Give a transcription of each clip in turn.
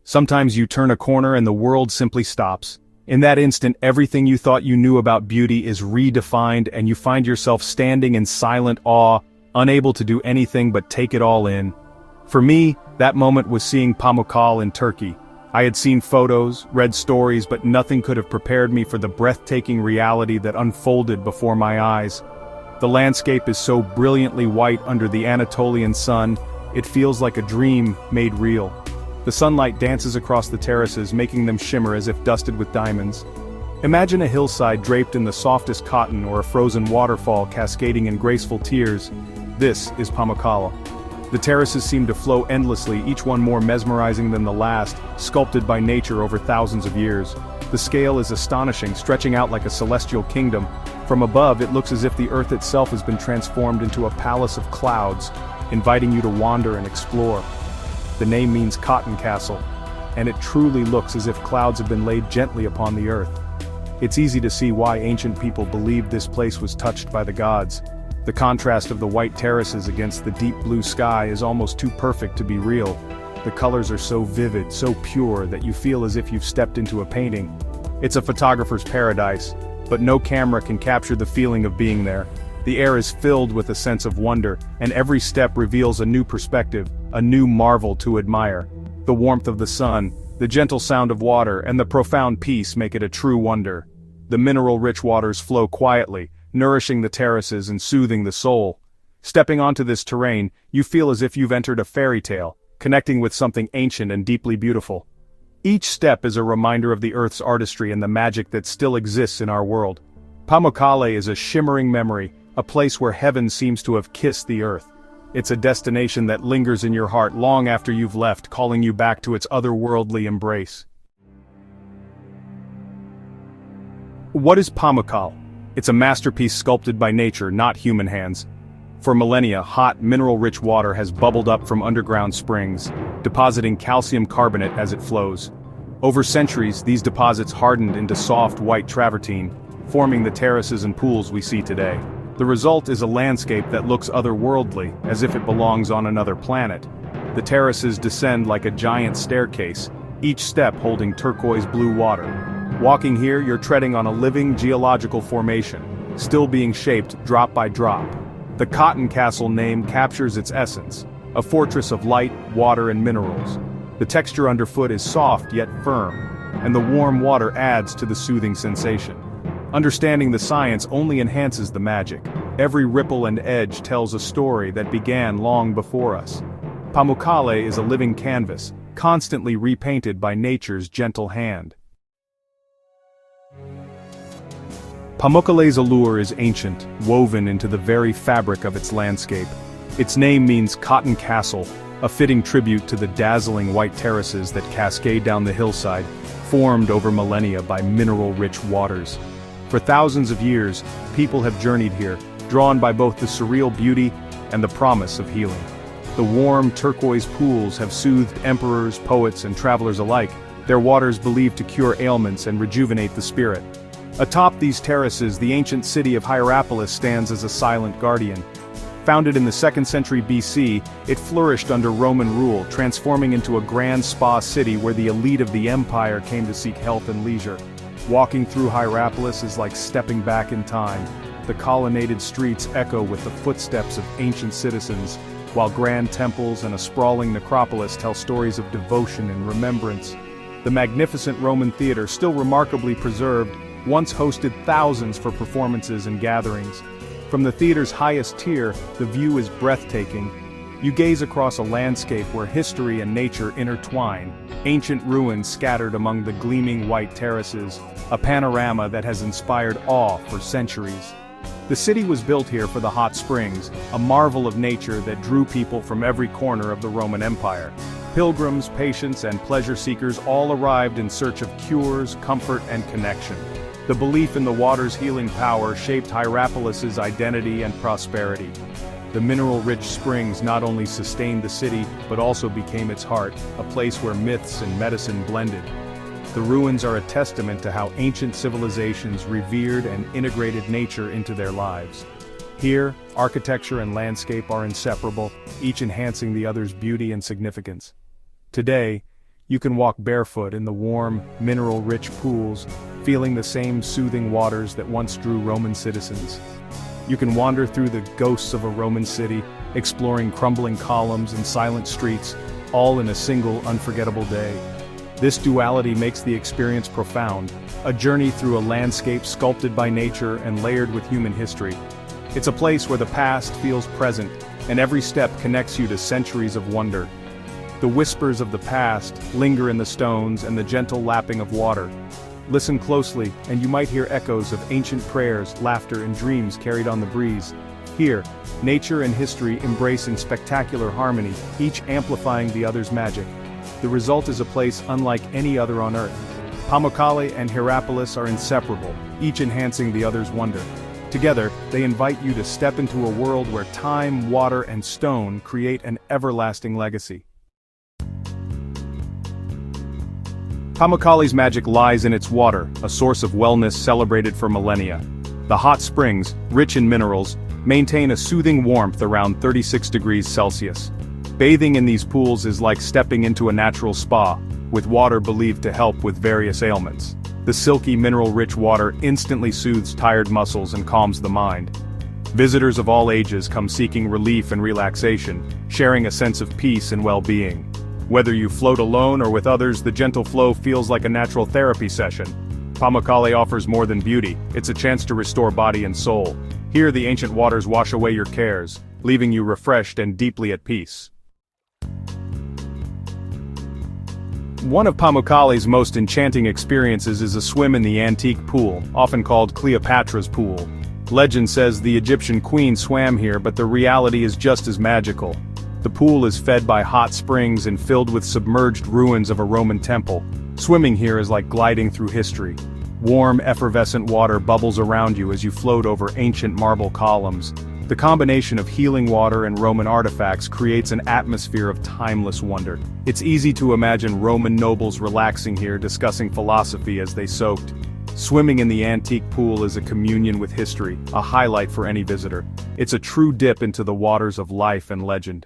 Sometimes you turn a corner and the world simply stops. In that instant, everything you thought you knew about beauty is redefined and you find yourself standing in silent awe, unable to do anything but take it all in. For me, that moment was seeing Pamukkale in Turkey. I had seen photos, read stories, but nothing could have prepared me for the breathtaking reality that unfolded before my eyes. The landscape is so brilliantly white under the Anatolian sun, it feels like a dream made real. The sunlight dances across the terraces, making them shimmer as if dusted with diamonds. Imagine a hillside draped in the softest cotton or a frozen waterfall cascading in graceful tears. This is Pamukkale. The terraces seem to flow endlessly, each one more mesmerizing than the last, sculpted by nature over thousands of years. The scale is astonishing, stretching out like a celestial kingdom. From above, it looks as if the earth itself has been transformed into a palace of clouds, inviting you to wander and explore. The name means cotton castle, and it truly looks as if clouds have been laid gently upon the earth. It's easy to see why ancient people believed this place was touched by the gods. The contrast of the white terraces against the deep blue sky is almost too perfect to be real. The colors are so vivid, so pure, that you feel as if you've stepped into a painting. It's a photographer's paradise, but no camera can capture the feeling of being there. The air is filled with a sense of wonder, and every step reveals a new perspective, a new marvel to admire. The warmth of the sun, the gentle sound of water, and the profound peace make it a true wonder. The mineral-rich waters flow quietly, nourishing the terraces and soothing the soul. Stepping onto this terrain, you feel as if you've entered a fairy tale, connecting with something ancient and deeply beautiful. Each step is a reminder of the Earth's artistry and the magic that still exists in our world. Pamukkale is a shimmering memory, a place where heaven seems to have kissed the earth. It's a destination that lingers in your heart long after you've left, calling you back to its otherworldly embrace. What is Pamukkale? It's a masterpiece sculpted by nature, not human hands. For millennia, hot, mineral-rich water has bubbled up from underground springs, depositing calcium carbonate as it flows. Over centuries, these deposits hardened into soft, white travertine, forming the terraces and pools we see today. The result is a landscape that looks otherworldly, as if it belongs on another planet. The terraces descend like a giant staircase, each step holding turquoise blue water. Walking here, you're treading on a living geological formation, still being shaped drop by drop. The Cotton Castle name captures its essence, a fortress of light, water, and minerals. The texture underfoot is soft yet firm, and the warm water adds to the soothing sensation. Understanding the science only enhances the magic. Every ripple and edge tells a story that began long before us. Pamukkale is a living canvas, constantly repainted by nature's gentle hand. Pamukkale's allure is ancient, woven into the very fabric of its landscape. Its name means cotton castle, a fitting tribute to the dazzling white terraces that cascade down the hillside, formed over millennia by mineral-rich waters. For thousands of years, people have journeyed here, drawn by both the surreal beauty and the promise of healing. The warm turquoise pools have soothed emperors, poets, and travelers alike, their waters believed to cure ailments and rejuvenate the spirit. Atop these terraces, the ancient city of Hierapolis stands as a silent guardian. Founded in the 2nd century BC, it flourished under Roman rule, transforming into a grand spa city where the elite of the empire came to seek health and leisure. Walking through Hierapolis is like stepping back in time. The colonnaded streets echo with the footsteps of ancient citizens, while grand temples and a sprawling necropolis tell stories of devotion and remembrance. The magnificent Roman theater, still remarkably preserved, once hosted thousands for performances and gatherings. From the theater's highest tier, the view is breathtaking. You gaze across a landscape where history and nature intertwine, ancient ruins scattered among the gleaming white terraces, a panorama that has inspired awe for centuries. The city was built here for the hot springs, a marvel of nature that drew people from every corner of the Roman Empire. Pilgrims, patients, and pleasure seekers all arrived in search of cures, comfort, and connection. The belief in the water's healing power shaped Hierapolis's identity and prosperity. The mineral-rich springs not only sustained the city, but also became its heart, a place where myths and medicine blended. The ruins are a testament to how ancient civilizations revered and integrated nature into their lives. Here, architecture and landscape are inseparable, each enhancing the other's beauty and significance. Today, You can walk barefoot in the warm, mineral-rich pools, feeling the same soothing waters that once drew Roman citizens. You can wander through the ghosts of a Roman city, exploring crumbling columns and silent streets, all in a single unforgettable day. This duality makes the experience profound, a journey through a landscape sculpted by nature and layered with human history. It's a place where the past feels present, and every step connects you to centuries of wonder. The whispers of the past linger in the stones and the gentle lapping of water. Listen closely, and you might hear echoes of ancient prayers, laughter, and dreams carried on the breeze. Here, nature and history embrace in spectacular harmony, each amplifying the other's magic. The result is a place unlike any other on Earth. Pamukkale and Hierapolis are inseparable, each enhancing the other's wonder. Together, they invite you to step into a world where time, water, and stone create an everlasting legacy. Pamukkale's magic lies in its water, a source of wellness celebrated for millennia. The hot springs, rich in minerals, maintain a soothing warmth around 36 degrees Celsius. Bathing in these pools is like stepping into a natural spa, with water believed to help with various ailments. The silky mineral-rich water instantly soothes tired muscles and calms the mind. Visitors of all ages come seeking relief and relaxation, sharing a sense of peace and well-being. Whether you float alone or with others, the gentle flow feels like a natural therapy session. Pamukkale offers more than beauty, it's a chance to restore body and soul. Here the ancient waters wash away your cares, leaving you refreshed and deeply at peace. One of Pamukkale's most enchanting experiences is a swim in the antique pool, often called Cleopatra's Pool. Legend says the Egyptian queen swam here, but the reality is just as magical. The pool is fed by hot springs and filled with submerged ruins of a Roman temple. Swimming here is like gliding through history. Warm, effervescent water bubbles around you as you float over ancient marble columns. The combination of healing water and Roman artifacts creates an atmosphere of timeless wonder. It's easy to imagine Roman nobles relaxing here, discussing philosophy as they soaked. Swimming in the antique pool is a communion with history, a highlight for any visitor. It's a true dip into the waters of life and legend.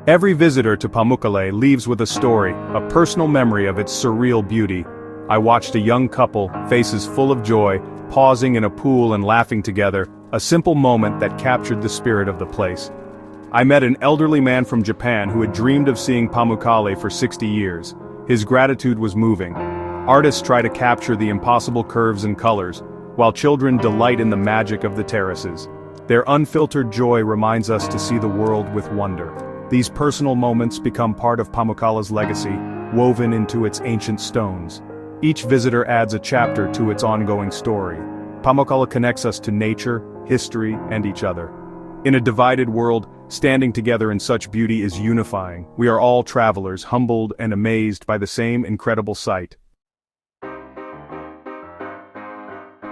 Every visitor to Pamukkale leaves with a story, a personal memory of its surreal beauty. I watched a young couple, faces full of joy, pausing in a pool and laughing together, a simple moment that captured the spirit of the place. I met an elderly man from Japan who had dreamed of seeing Pamukkale for 60 years. His gratitude was moving. Artists try to capture the impossible curves and colors, while children delight in the magic of the terraces. Their unfiltered joy reminds us to see the world with wonder. These personal moments become part of Pamukkale's legacy, woven into its ancient stones. Each visitor adds a chapter to its ongoing story. Pamukkale connects us to nature, history, and each other. In a divided world, standing together in such beauty is unifying. We are all travelers, humbled and amazed by the same incredible sight.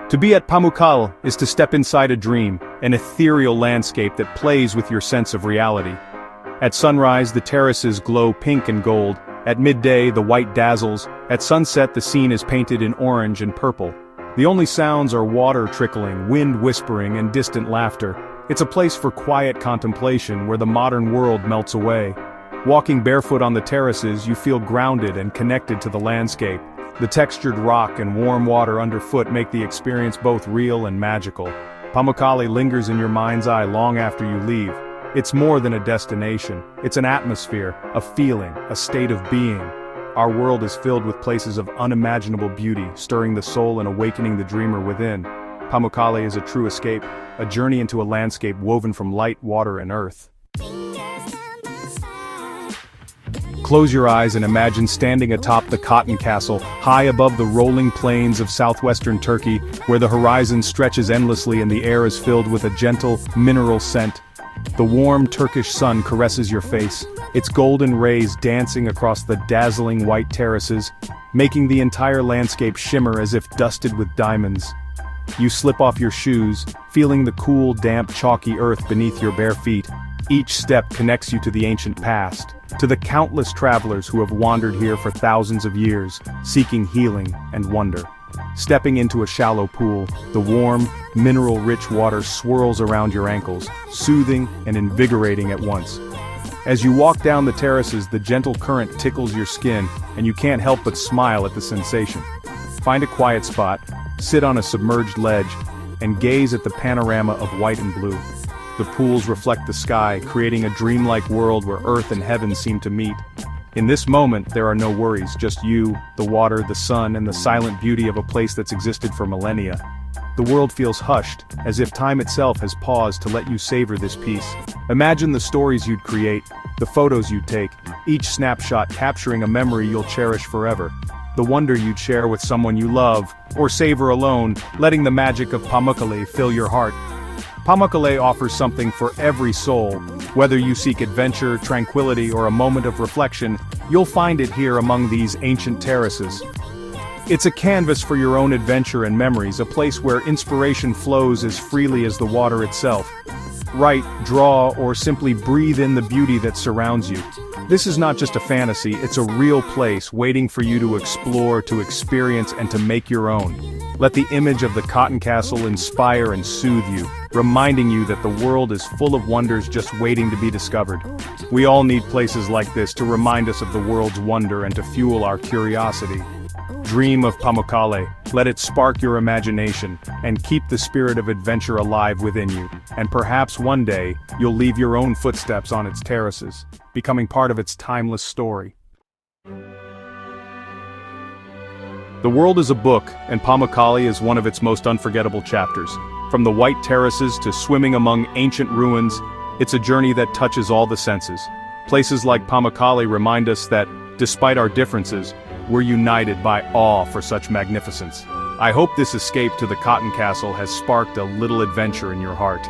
To be at Pamukkale is to step inside a dream, an ethereal landscape that plays with your sense of reality. At sunrise, the terraces glow pink and gold. At midday, the white dazzles. At sunset, the scene is painted in orange and purple. The only sounds are water trickling, wind whispering, and distant laughter. It's a place for quiet contemplation where the modern world melts away. Walking barefoot on the terraces, you feel grounded and connected to the landscape. The textured rock and warm water underfoot make the experience both real and magical. Pamukkale lingers in your mind's eye long after you leave. It's more than a destination, it's an atmosphere, a feeling, a state of being. Our world is filled with places of unimaginable beauty, stirring the soul and awakening the dreamer within. Pamukkale is a true escape, a journey into a landscape woven from light, water, and earth. Close your eyes and imagine standing atop the Cotton Castle, high above the rolling plains of southwestern Turkey, where the horizon stretches endlessly and the air is filled with a gentle, mineral scent. The warm Turkish sun caresses your face, its golden rays dancing across the dazzling white terraces, making the entire landscape shimmer as if dusted with diamonds. You slip off your shoes, feeling the cool, damp, chalky earth beneath your bare feet. Each step connects you to the ancient past, to the countless travelers who have wandered here for thousands of years, seeking healing and wonder. Stepping into a shallow pool, the warm, mineral-rich water swirls around your ankles, soothing and invigorating at once. As you walk down the terraces, the gentle current tickles your skin, and you can't help but smile at the sensation. Find a quiet spot, sit on a submerged ledge, and gaze at the panorama of white and blue. The pools reflect the sky, creating a dreamlike world where earth and heaven seem to meet. In this moment, there are no worries, just you, the water, the sun, and the silent beauty of a place that's existed for millennia. The world feels hushed, as if time itself has paused to let you savor this peace. Imagine the stories you'd create, the photos you'd take, each snapshot capturing a memory you'll cherish forever. The wonder you'd share with someone you love, or savor alone, letting the magic of Pamukkale fill your heart. Pamukkale offers something for every soul. Whether you seek adventure, tranquility, or a moment of reflection, you'll find it here among these ancient terraces. It's a canvas for your own adventure and memories, a place where inspiration flows as freely as the water itself. Write, draw, or simply breathe in the beauty that surrounds you. This is not just a fantasy, it's a real place waiting for you to explore, to experience, and to make your own. Let the image of the Cotton Castle inspire and soothe you, reminding you that the world is full of wonders just waiting to be discovered. We all need places like this to remind us of the world's wonder and to fuel our curiosity. Dream of Pamukkale, let it spark your imagination, and keep the spirit of adventure alive within you, and perhaps one day, you'll leave your own footsteps on its terraces, becoming part of its timeless story. The world is a book, and Pamukkale is one of its most unforgettable chapters. From the white terraces to swimming among ancient ruins, it's a journey that touches all the senses. Places like Pamukkale remind us that, despite our differences, we're united by awe for such magnificence. I hope this escape to the Cotton Castle has sparked a little adventure in your heart.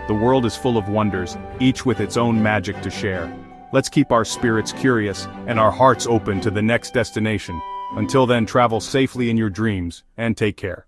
The world is full of wonders, each with its own magic to share. Let's keep our spirits curious and our hearts open to the next destination. Until then, travel safely in your dreams, and take care.